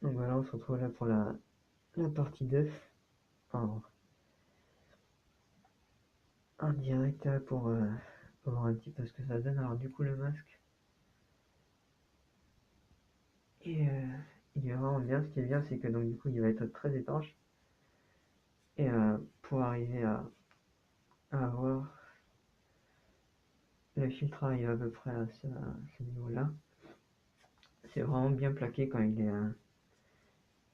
Donc voilà, on se retrouve là pour la partie 2. Enfin, en direct là, pour voir un petit peu ce que ça donne. Alors du coup le masque, et il est vraiment bien. Ce qui est bien, c'est que donc du coup il va être très étanche. Et pour arriver à avoir le filtre arrive à peu près à ce niveau-là. C'est vraiment bien plaqué quand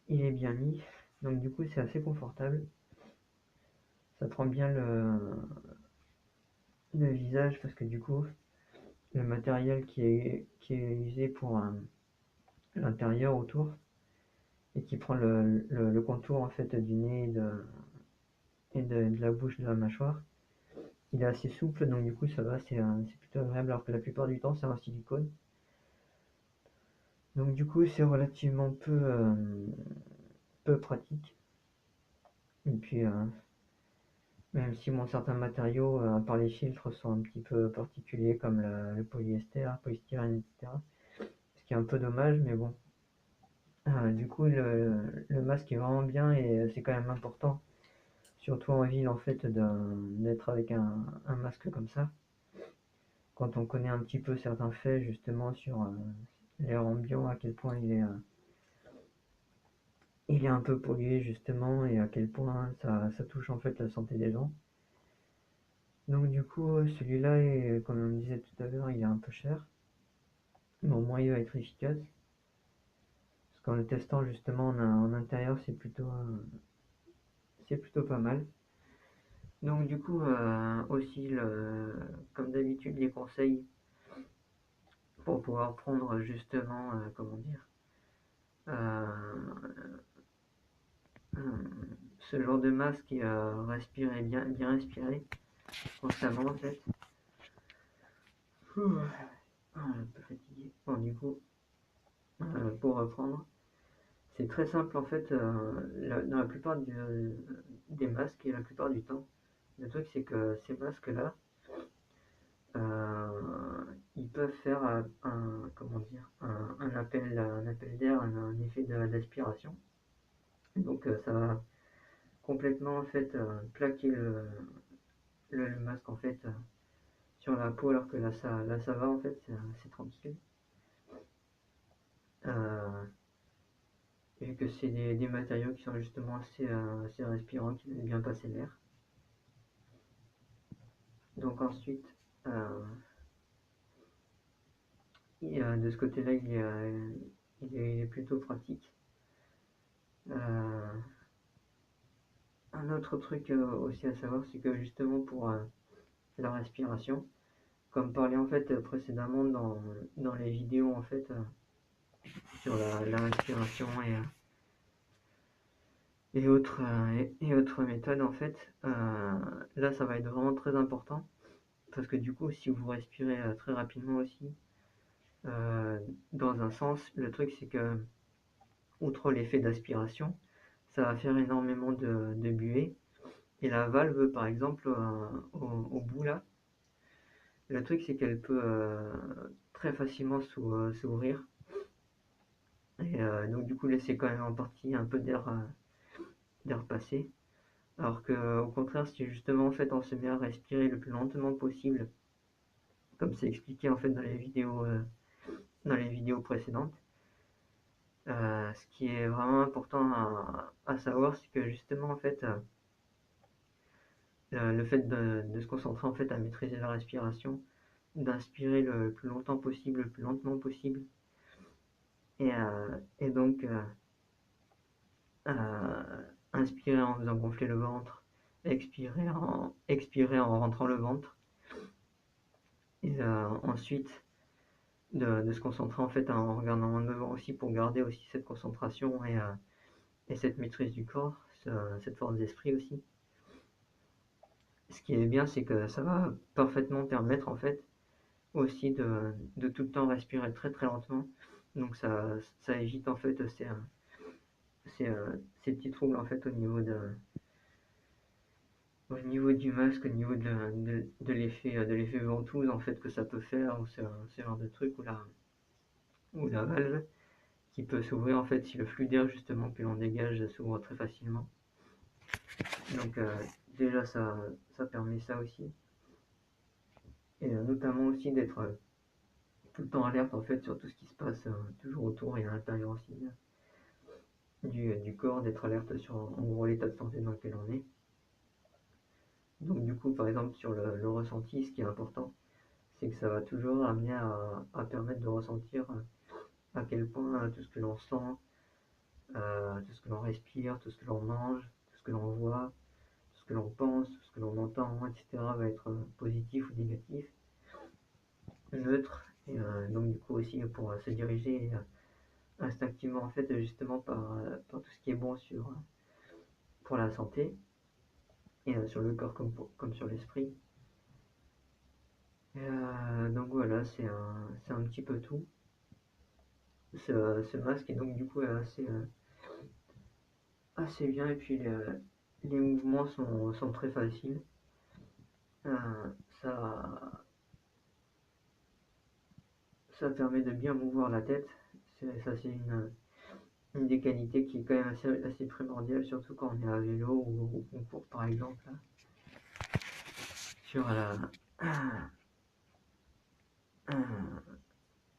il est bien mis. Donc du coup c'est assez confortable. Ça prend bien le visage parce que du coup le matériel qui est usé pour l'intérieur autour et qui prend le contour en fait du nez et de la bouche de la mâchoire, il est assez souple, donc du coup ça va, c'est plutôt agréable, alors que la plupart du temps c'est un silicone. Donc du coup c'est relativement peu pratique. Et puis même si bon, certains matériaux, à part les filtres, sont un petit peu particuliers comme le polyester, polystyrène, etc. Ce qui est un peu dommage, mais bon. Du coup le masque est vraiment bien et c'est quand même important, surtout en ville en fait, d'être avec un masque comme ça. Quand on connaît un petit peu certains faits justement sur l'air ambiant, à quel point il est un peu pollué justement et à quel point ça touche en fait la santé des gens. Donc du coup celui-là est, comme on disait tout à l'heure, il est un peu cher, mais au moins il va être efficace. Parce qu'en le testant justement en intérieur c'est plutôt pas mal. Donc du coup aussi comme d'habitude les conseils pour pouvoir prendre justement comment dire euh, ce genre de masque et respirer bien respirer constamment en fait. Ouh, un peu fatigué. Bon du coup pour reprendre, c'est très simple en fait dans la plupart des masques et la plupart du temps. Le truc c'est que ces masques là ils peuvent faire comment dire un appel d'air, un effet d'aspiration. Donc ça va complètement en fait plaquer le masque en fait sur la peau, alors que là ça va en fait, c'est tranquille. Euh, Vu que c'est des matériaux qui sont justement assez respirants, qui laissent bien passer l'air. Donc ensuite, euh, de ce côté-là, il est plutôt pratique. Euh, un autre truc aussi à savoir, c'est que justement pour la respiration, comme parlé en fait précédemment dans les vidéos en fait sur la respiration et autres méthodes en fait, là ça va être vraiment très important parce que du coup si vous respirez très rapidement aussi, euh, dans un sens, le truc c'est que outre l'effet d'aspiration, ça va faire énormément de buée et la valve par exemple au bout là, le truc c'est qu'elle peut très facilement s'ouvrir et donc du coup laisser quand même en partie un peu d'air passer. Alors que au contraire, si justement en fait on se met à respirer le plus lentement possible, comme c'est expliqué en fait dans les vidéos précédentes, ce qui est vraiment important à savoir, c'est que justement en fait le fait de se concentrer en fait à maîtriser la respiration, d'inspirer le plus longtemps possible, le plus lentement possible, et donc inspirer en faisant gonfler le ventre, expirer en rentrant le ventre, et ensuite de se concentrer en fait en regardant en devant aussi pour garder aussi cette concentration et cette maîtrise du corps, cette force d'esprit aussi. Ce qui est bien, c'est que ça va parfaitement permettre en fait aussi de tout le temps respirer très très lentement. Donc ça évite en fait ces petits troubles en fait au niveau du masque, au niveau de l'effet ventouse en fait que ça peut faire, ou ce genre de truc, ou la valve. qui peut s'ouvrir en fait si le flux d'air justement que l'on dégage s'ouvre très facilement. Donc déjà ça permet ça aussi. Et notamment aussi d'être tout le temps alerte en fait sur tout ce qui se passe toujours autour et à l'intérieur aussi du corps, d'être alerte sur en gros l'état de santé dans lequel on est. Donc du coup par exemple sur le ressenti, ce qui est important, c'est que ça va toujours amener à permettre de ressentir à quel point tout ce que l'on sent, tout ce que l'on respire, tout ce que l'on mange, tout ce que l'on voit, tout ce que l'on pense, tout ce que l'on entend, etc. va être positif ou négatif, neutre, et donc du coup aussi pour se diriger instinctivement en fait justement par tout ce qui est bon pour la santé, et sur le corps comme sur l'esprit. Donc voilà, c'est un petit peu tout. Ce masque est donc du coup assez bien, et puis les mouvements sont très faciles. Ça, ça permet de bien mouvoir la tête. Ça, c'est une des qualités qui est quand même assez primordiale, surtout quand on est à vélo ou au concours par exemple. Là. Sur la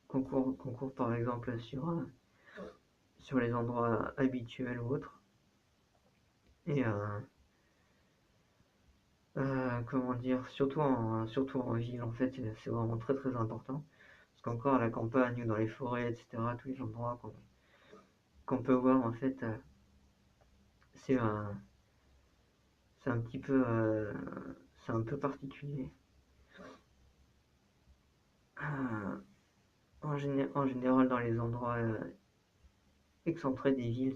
concours par exemple sur les endroits habituels ou autres. Et comment dire, surtout en ville en fait, c'est vraiment très très important. Parce qu'encore à la campagne ou dans les forêts, etc., tous les endroits qu'on peut voir en fait, c'est un, c'est un petit peu, c'est un peu particulier. Euh, en général, dans les endroits excentrés des villes,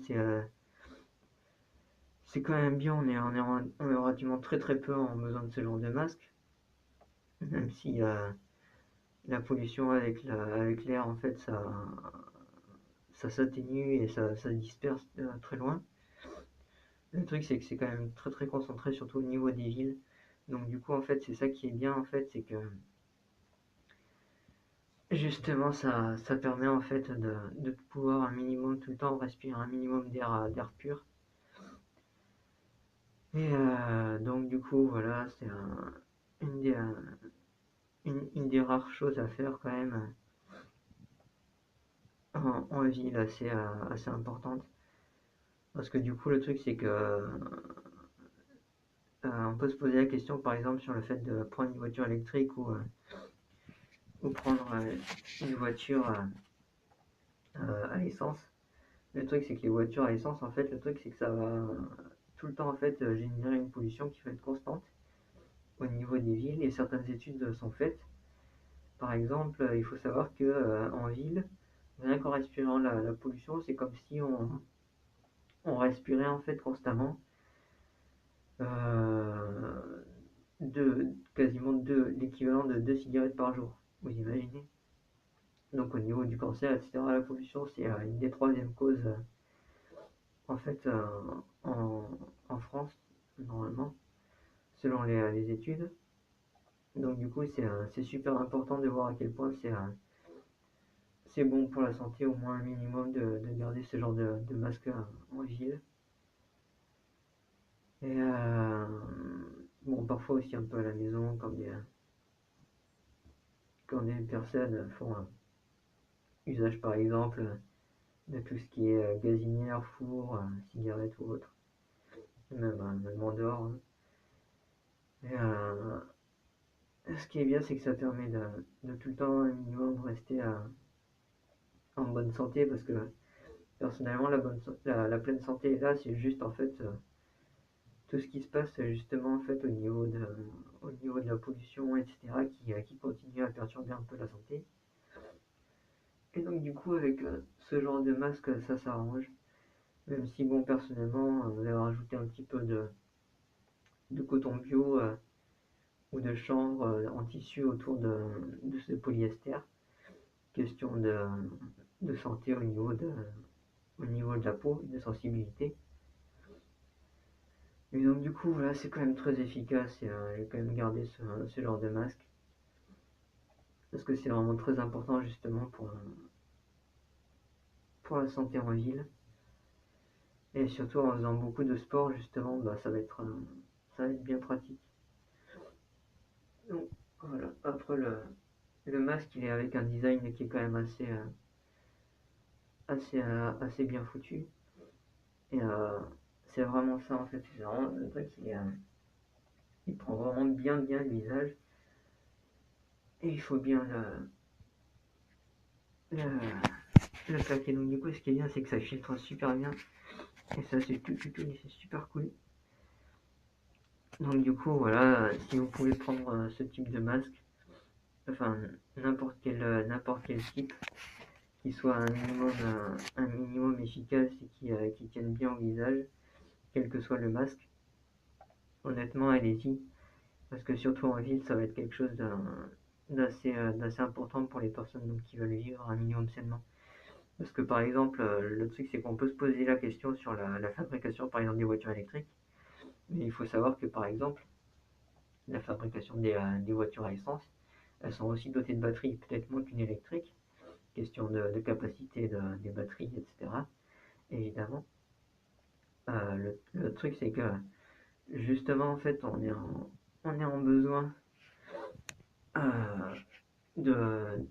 c'est quand même bien. On est relativement très très peu en besoin de ce genre de masque, même si la pollution avec l'air, en fait, ça s'atténue et ça se disperse très loin. Le truc, c'est que c'est quand même très très concentré, surtout au niveau des villes. Donc du coup, en fait, c'est ça qui est bien, en fait, c'est que justement, ça permet en fait de pouvoir un minimum tout le temps respirer un minimum d'air pur. Et donc du coup, voilà, c'est une, des, une des rares choses à faire quand même en ville assez importante. Parce que du coup, le truc, c'est que on peut se poser la question, par exemple, sur le fait de prendre une voiture électrique ou prendre une voiture à essence. Le truc, c'est que les voitures à essence, en fait, le truc, c'est que ça va tout le temps, en fait, générer une pollution qui va être constante au niveau des villes, et certaines études sont faites. Par exemple, il faut savoir que en ville, rien qu'en respirant la pollution, c'est comme si on respirait en fait constamment euh, quasiment l'équivalent de 2 cigarettes par jour. Vous imaginez? Donc au niveau du cancer, etc., la pollution, c'est une des troisièmes causes en fait en, en France, normalement, selon les études. Donc du coup, c'est super important de voir à quel point c'est bon pour la santé, au moins un minimum, de garder ce genre de masque en ville. Et bon, parfois aussi un peu à la maison, quand des personnes font usage par exemple de tout ce qui est gazinière, four, cigarette ou autre, même en dehors. Hein. Et ce qui est bien, c'est que ça permet de tout le temps un minimum rester en bonne santé, parce que personnellement, la pleine santé, là, c'est juste en fait tout ce qui se passe justement en fait au niveau de la pollution, etc., qui continue à perturber un peu la santé. Et donc du coup, avec ce genre de masque, ça s'arrange. Même si, bon, personnellement, vous avez rajouté un petit peu de coton bio ou de chanvre en tissu autour de ce polyester. Question de santé au niveau de la peau, de sensibilité. Et donc du coup, voilà, c'est quand même très efficace, et j'ai quand même gardé ce genre de masque. Parce que c'est vraiment très important justement pour la santé en ville. Et surtout en faisant beaucoup de sport, justement, ça va être bien pratique. Donc voilà. Après, le masque, il est avec un design qui est quand même assez bien foutu. Et c'est vraiment ça, en fait. C'est vraiment le truc, il prend vraiment bien le visage. Et il faut bien le, le plaquer. Donc du coup, ce qui est bien, c'est que ça filtre super bien. Et ça, c'est super cool. Donc du coup, voilà, si vous pouvez prendre ce type de masque, enfin n'importe quel type, qui soit un minimum efficace et qui tienne bien au visage, quel que soit le masque, honnêtement, allez-y. Parce que surtout en ville, ça va être quelque chose d'assez important pour les personnes donc, qui veulent vivre un minimum sainement. Parce que par exemple, le truc c'est qu'on peut se poser la question sur la fabrication par exemple des voitures électriques. Mais il faut savoir que par exemple, la fabrication des voitures à essence, elles sont aussi dotées de batteries, peut-être moins qu'une électrique, question de capacité des batteries, etc. Évidemment. Le truc c'est que justement en fait on est en besoin euh, de,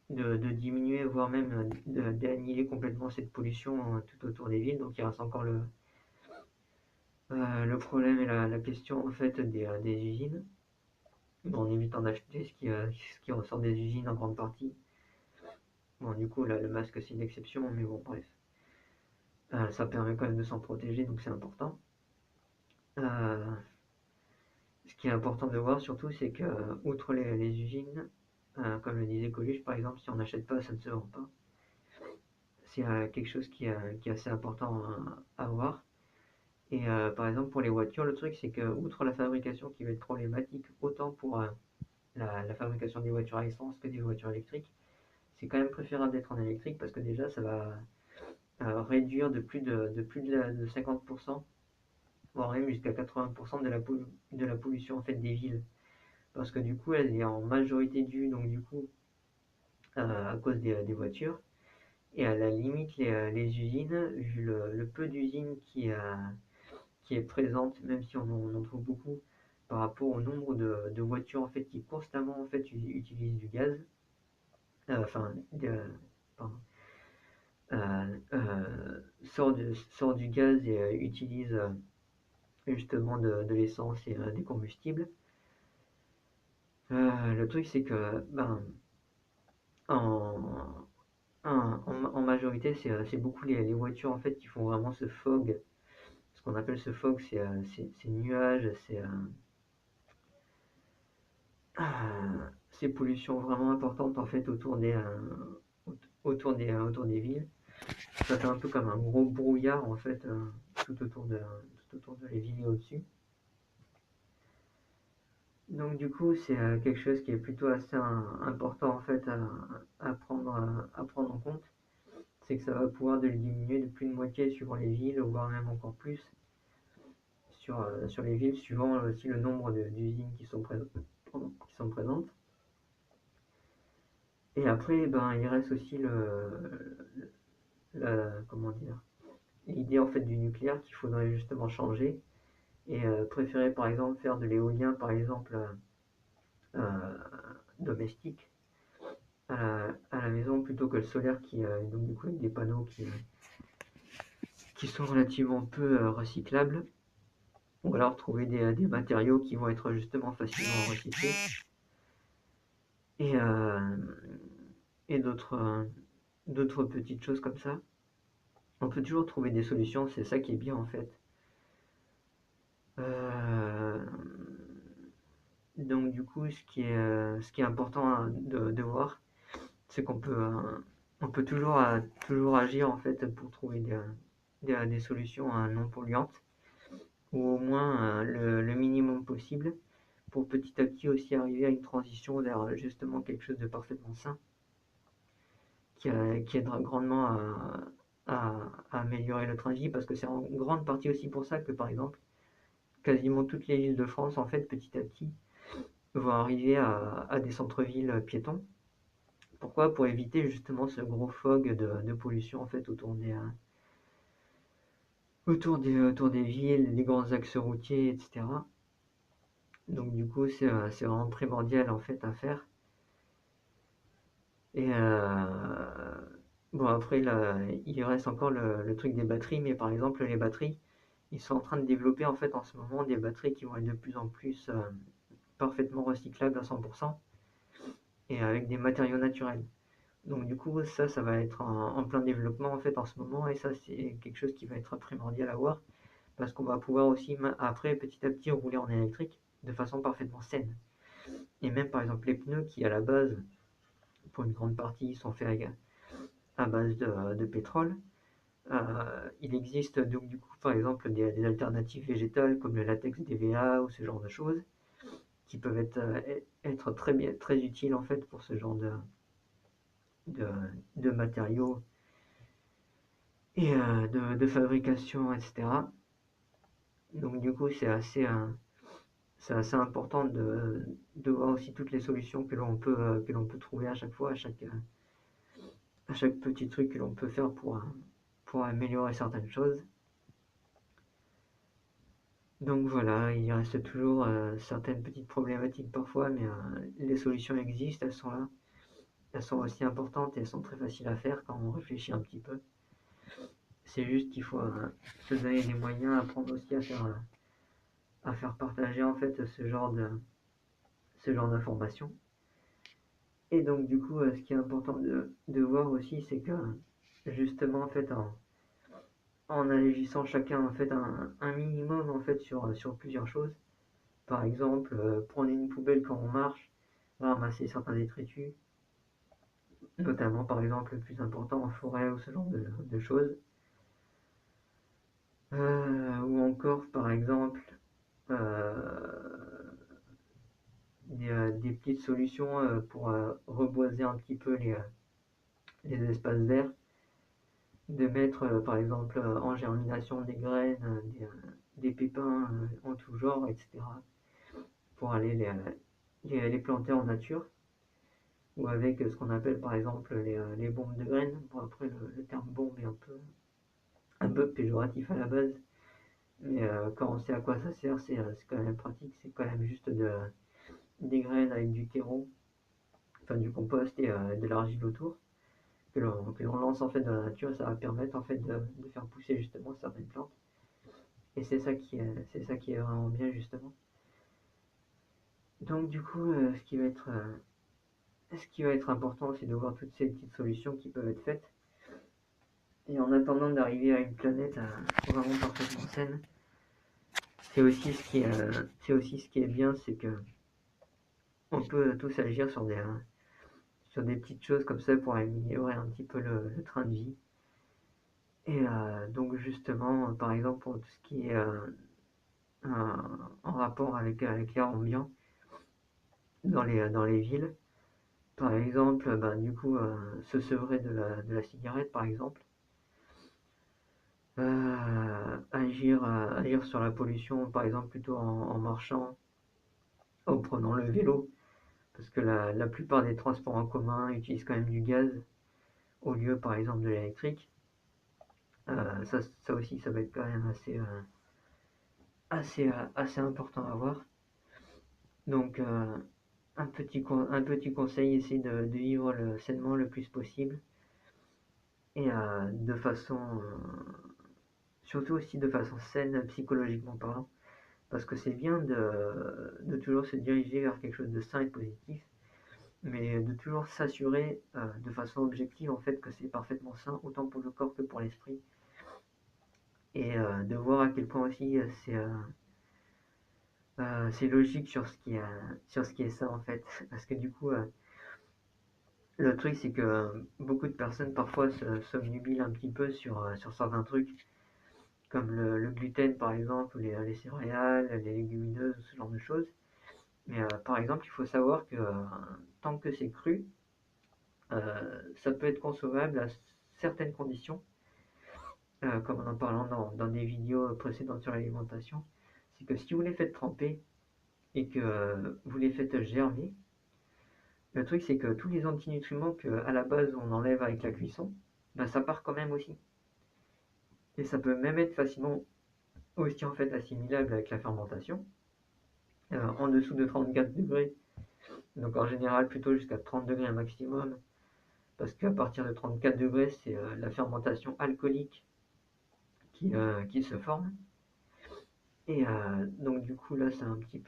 de diminuer, voire même d'annihiler complètement cette pollution tout autour des villes. Donc il reste encore le problème et la question en fait des usines. Bon, en évitant d'acheter ce qui ressort des usines en grande partie. Bon, du coup, là, le masque, c'est une exception, mais bon, bref. Ça permet quand même de s'en protéger, donc c'est important. Euh, Ce qui est important de voir surtout, c'est que, outre les usines, comme le disait Coluche, par exemple, si on n'achète pas, ça ne se vend pas. C'est quelque chose qui est assez important à voir. Et par exemple, pour les voitures, le truc, c'est que, outre la fabrication qui va être problématique, autant pour la fabrication des voitures à essence que des voitures électriques, c'est quand même préférable d'être en électrique parce que déjà, ça va réduire de 50%, voire même jusqu'à 80% de la pollution en fait, des villes. Parce que du coup, elle est en majorité due donc, du coup, à cause des voitures. Et à la limite, les usines, vu le peu d'usines qui est présente, même si on en trouve beaucoup, par rapport au nombre de voitures en fait, qui constamment en fait, utilisent du gaz, enfin, pardon, sort du gaz et utilise justement de l'essence et des combustibles. Le truc c'est que en, en majorité c'est beaucoup les voitures en fait qui font vraiment ce fog. Ce qu'on appelle ce fog, ces nuages, ces pollutions vraiment importantes en fait autour des villes. Ça fait un peu comme un gros brouillard en fait tout autour de les villes au-dessus. Donc du coup, c'est quelque chose qui est plutôt assez important en fait à prendre en compte. C'est que ça va pouvoir de le diminuer de plus de moitié suivant les villes, voire même encore plus sur les villes, suivant aussi le nombre d'usines qui sont présentes. Et après, ben, il reste aussi comment dire, l'idée en fait du nucléaire qu'il faudrait justement changer et préférer par exemple faire de l'éolien par exemple euh, domestique à la maison plutôt que le solaire qui donc du coup avec des panneaux qui sont relativement peu recyclables ou alors trouver des matériaux qui vont être justement facilement recyclés et, et d'autres petites choses comme ça. On peut toujours trouver des solutions, c'est ça qui est bien en fait. Euh, donc du coup, ce qui est important de voir, c'est on peut toujours agir en fait pour trouver des solutions non polluantes ou au moins le minimum possible pour petit à petit aussi arriver à une transition vers justement quelque chose de parfaitement sain qui aidera grandement à améliorer le train de vie parce que c'est en grande partie aussi pour ça que par exemple quasiment toutes les villes de France en fait petit à petit vont arriver à des centres-villes piétons Pourquoi? Pour éviter justement ce gros fog de pollution en fait autour des villes, des grands axes routiers, etc. Donc du coup, c'est vraiment primordial en fait à faire. Et bon, après, là, il reste encore le truc des batteries, mais par exemple, les batteries, ils sont en train de développer en fait en ce moment des batteries qui vont être de plus en plus parfaitement recyclables à 100% et avec des matériaux naturels. Donc du coup, ça va être en plein développement en fait en ce moment, et ça, c'est quelque chose qui va être primordial à voir parce qu'on va pouvoir aussi après petit à petit rouler en électrique de façon parfaitement saine. Et même par exemple les pneus qui à la base, pour une grande partie, sont faits à base de pétrole. Il existe donc du coup par exemple des alternatives végétales comme le latex DVA ou ce genre de choses qui peuvent être très bien, très utiles en fait pour ce genre de, de matériaux et de fabrication, etc. Donc du coup c'est assez important de voir aussi toutes les solutions que l'on peut trouver à chaque fois, à chaque petit truc que l'on peut faire pour améliorer certaines choses. Donc voilà, il reste toujours certaines petites problématiques parfois, mais les solutions existent, elles sont là. Elles sont aussi importantes et elles sont très faciles à faire quand on réfléchit un petit peu. C'est juste qu'il faut se donner des moyens, apprendre aussi à faire partager en fait ce genre d'informations. Et donc du coup, ce qui est important de voir aussi, c'est que justement en fait en agissant chacun en fait un minimum en fait sur plusieurs choses. Par exemple, prendre une poubelle quand on marche, ramasser certains détritus, notamment par exemple le plus important en forêt ou ce genre de choses. Ou encore par exemple euh, des petites solutions pour reboiser un petit peu les espaces verts, de mettre par exemple en germination des graines, des pépins en tout genre, etc. pour aller les planter en nature, ou avec ce qu'on appelle par exemple les bombes de graines. Bon, après, le terme bombe est un peu péjoratif à la base, mais quand on sait à quoi ça sert, c'est quand même pratique. C'est quand même juste des graines avec du terreau, enfin du compost et de l'argile autour, que l'on lance en fait dans la nature. Ça va permettre en fait de faire pousser justement certaines plantes. Et c'est ça qui est vraiment bien justement. Donc du coup, ce qui va être important, c'est de voir toutes ces petites solutions qui peuvent être faites. Et en attendant d'arriver à une planète vraiment parfaitement saine, c'est aussi ce qui est bien, c'est que on peut tous agir sur des petites choses comme ça pour améliorer un petit peu le train de vie. Et donc justement, par exemple, pour tout ce qui est en rapport avec l'air ambiant dans les villes, par exemple, ben, du coup, se sevrer de la cigarette, par exemple, agir sur la pollution, par exemple, plutôt en marchant, en prenant le vélo, parce que la plupart des transports en commun utilisent quand même du gaz au lieu, par exemple, de l'électrique. Ça aussi, ça va être quand même assez important à voir. Donc, un petit conseil, essayer de vivre sainement le plus possible et surtout aussi de façon saine psychologiquement parlant, parce que c'est bien de toujours se diriger vers quelque chose de sain et de positif, mais de toujours s'assurer de façon objective en fait que c'est parfaitement sain, autant pour le corps que pour l'esprit, et de voir à quel point aussi c'est logique sur ce qui est ça en fait, parce que du coup, le truc c'est que beaucoup de personnes parfois s'obnubilent un petit peu sur certains trucs, comme le gluten par exemple, ou les céréales, les légumineuses, ce genre de choses. Mais par exemple, il faut savoir que tant que c'est cru, ça peut être consommable à certaines conditions, comme en parlant dans des vidéos précédentes sur l'alimentation. C'est que si vous les faites tremper et que vous les faites germer, Le truc, c'est que tous les antinutriments qu'à la base on enlève avec la cuisson, bah, ça part quand même aussi. Et ça peut même être facilement aussi en fait assimilable avec la fermentation. En dessous de 34 degrés, donc en général plutôt jusqu'à 30 degrés un maximum, parce qu'à partir de 34 degrés, c'est la fermentation alcoolique qui se forme. Et donc du coup là, c'est un petit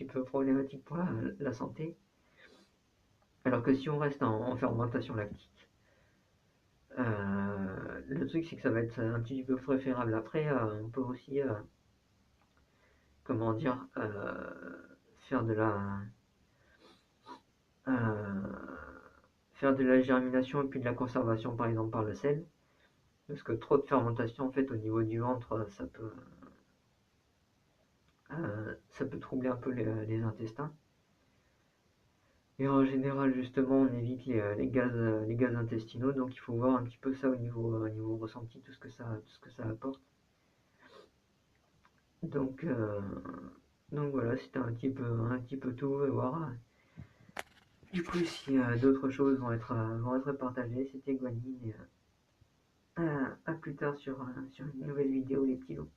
peu problématique pour la santé. Alors que si on reste en fermentation lactique, le truc c'est que ça va être un petit peu préférable. Après, on peut aussi, comment dire, faire de la euh, faire de la germination et puis de la conservation par exemple par le sel. Parce que trop de fermentation en fait au niveau du ventre, ça peut troubler un peu les intestins. Et en général, justement, on évite les gaz intestinaux, donc il faut voir un petit peu ça au niveau ressenti, tout ce que ça apporte. Donc, euh, donc voilà, c'était un petit peu tout. Et voir du coup si d'autres choses vont être partagées. C'était Guanine. Et à plus tard sur une nouvelle vidéo, les petits loups.